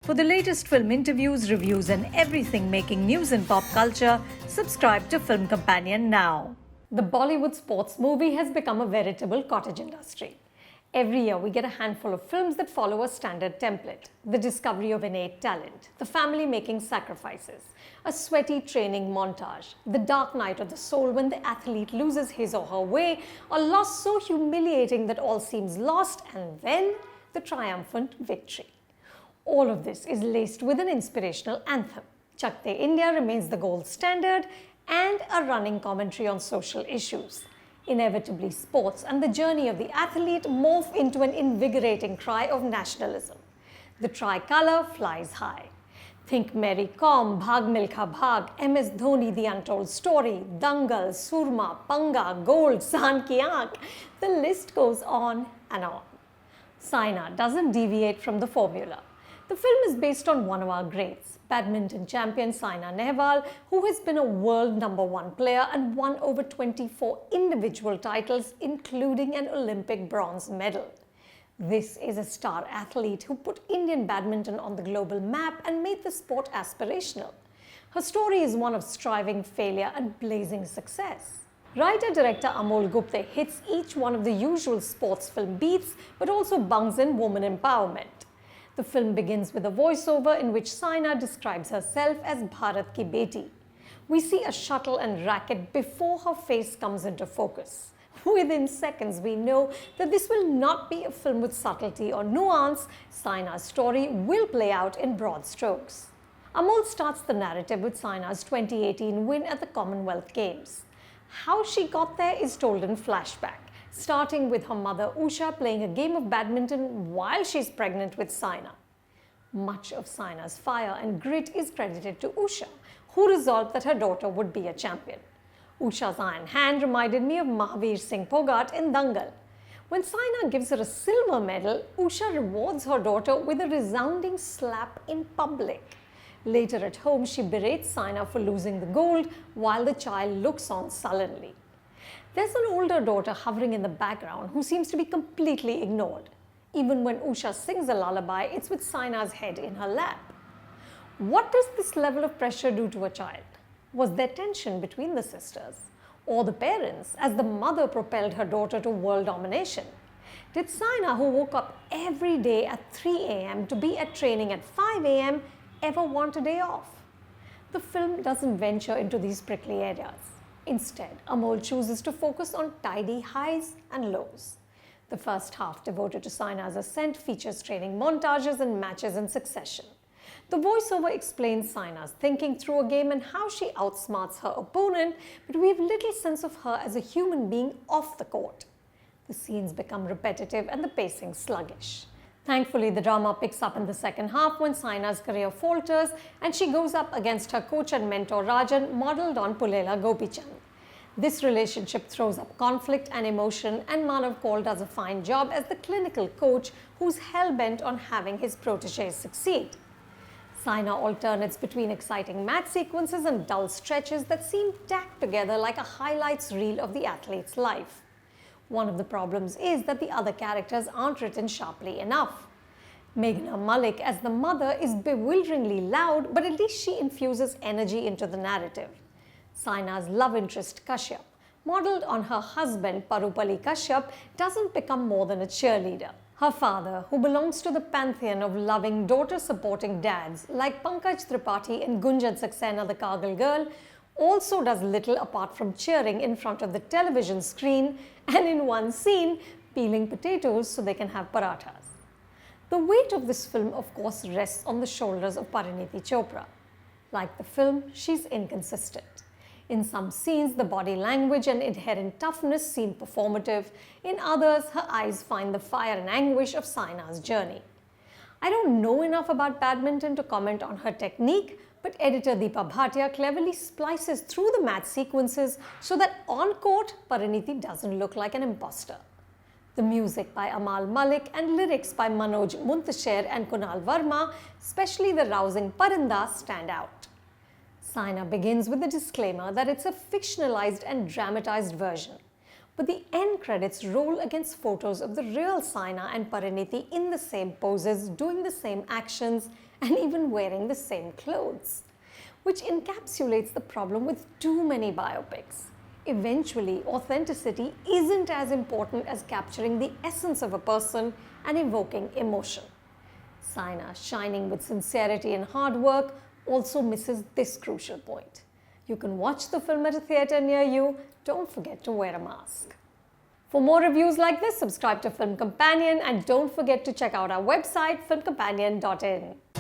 For the latest film interviews, reviews, and everything making news in pop culture, subscribe to Film Companion now. The Bollywood sports movie has become a veritable cottage industry. Every year, we get a handful of films that follow a standard template: the discovery of innate talent, the family making sacrifices, a sweaty training montage, the dark night of the soul when the athlete loses his or her way, a loss so humiliating that all seems lost, and then the triumphant victory. All of this is laced with an inspirational anthem. Chak De India remains the gold standard, and a running commentary on social issues. Inevitably, sports and the journey of the athlete morph into an invigorating cry of nationalism. The tricolour flies high. Think Mary Kom, Bhag Milkha Bhag, MS Dhoni, The Untold Story, Dangal, Surma, Panga, Gold, Saan Ki Aankh. The list goes on and on. Saina doesn't deviate from the formula. The film is based on one of our greats, badminton champion Saina Nehwal, who has been a world #1 player and won over 24 individual titles, including an Olympic bronze medal. This is a star athlete who put Indian badminton on the global map and made the sport aspirational. Her story is one of striving, failure, and blazing success. Writer-director Amole Gupte hits each one of the usual sports film beats, but also bungs in woman empowerment. The film begins with a voiceover in which Saina describes herself as Bharat ki beti. We see a shuttle and racket before her face comes into focus. Within seconds, we know that this will not be a film with subtlety or nuance. Saina's story will play out in broad strokes. Amol starts the narrative with Saina's 2018 win at the Commonwealth Games. How she got there is told in flashback, starting with her mother Usha playing a game of badminton while she's pregnant with Saina. Much of Saina's fire and grit is credited to Usha, who resolved that her daughter would be a champion. Usha's iron hand reminded me of Mahavir Singh Phogat in Dangal. When Saina gives her a silver medal, Usha rewards her daughter with a resounding slap in public. Later at home, she berates Saina for losing the gold while the child looks on sullenly. There's an older daughter hovering in the background who seems to be completely ignored. Even when Usha sings a lullaby, it's with Saina's head in her lap. What does this level of pressure do to a child? Was there tension between the sisters? Or the parents, as the mother propelled her daughter to world domination? Did Saina, who woke up every day at 3 a.m. to be at training at 5 a.m., ever want a day off? The film doesn't venture into these prickly areas. Instead, Amol chooses to focus on tidy highs and lows. The first half, devoted to Saina's ascent, features training montages and matches in succession. The voiceover explains Saina's thinking through a game and how she outsmarts her opponent, but we have little sense of her as a human being off the court. The scenes become repetitive and the pacing sluggish. Thankfully, the drama picks up in the second half when Saina's career falters and she goes up against her coach and mentor Rajan, modelled on Pulela Gopichand. This relationship throws up conflict and emotion, and Manav Kaul does a fine job as the clinical coach who's hell-bent on having his protégés succeed. Saina alternates between exciting match sequences and dull stretches that seem tacked together like a highlights reel of the athlete's life. One of the problems is that the other characters aren't written sharply enough. Meghna Malik as the mother is bewilderingly loud, but at least she infuses energy into the narrative. Saina's love interest Kashyap, modelled on her husband Parupali Kashyap, doesn't become more than a cheerleader. Her father, who belongs to the pantheon of loving daughter-supporting dads like Pankaj Tripathi and Gunjan Saxena, the Kargil girl, also does little apart from cheering in front of the television screen and in one scene peeling potatoes so they can have parathas. The weight of this film, of course, rests on the shoulders of Parineeti Chopra. Like the film, she's inconsistent. In some scenes, the body language and inherent toughness seem performative. In others, her eyes find the fire and anguish of Saina's journey. I don't know enough about badminton to comment on her technique, but editor Deepa Bhatia cleverly splices through the match sequences so that on court, Parineeti doesn't look like an imposter. The music by Amal Malik and lyrics by Manoj Muntasher and Kunal Verma, especially the rousing Parinda, stand out. Saina begins with a disclaimer that it's a fictionalized and dramatized version. But the end credits roll against photos of the real Saina and Parineeti in the same poses, doing the same actions, and even wearing the same clothes, which encapsulates the problem with too many biopics. Eventually, authenticity isn't as important as capturing the essence of a person and evoking emotion. Saina, shining with sincerity and hard work, also misses this crucial point. You can watch the film at a theatre near you. Don't forget to wear a mask. For more reviews like this, subscribe to Film Companion and don't forget to check out our website filmcompanion.in.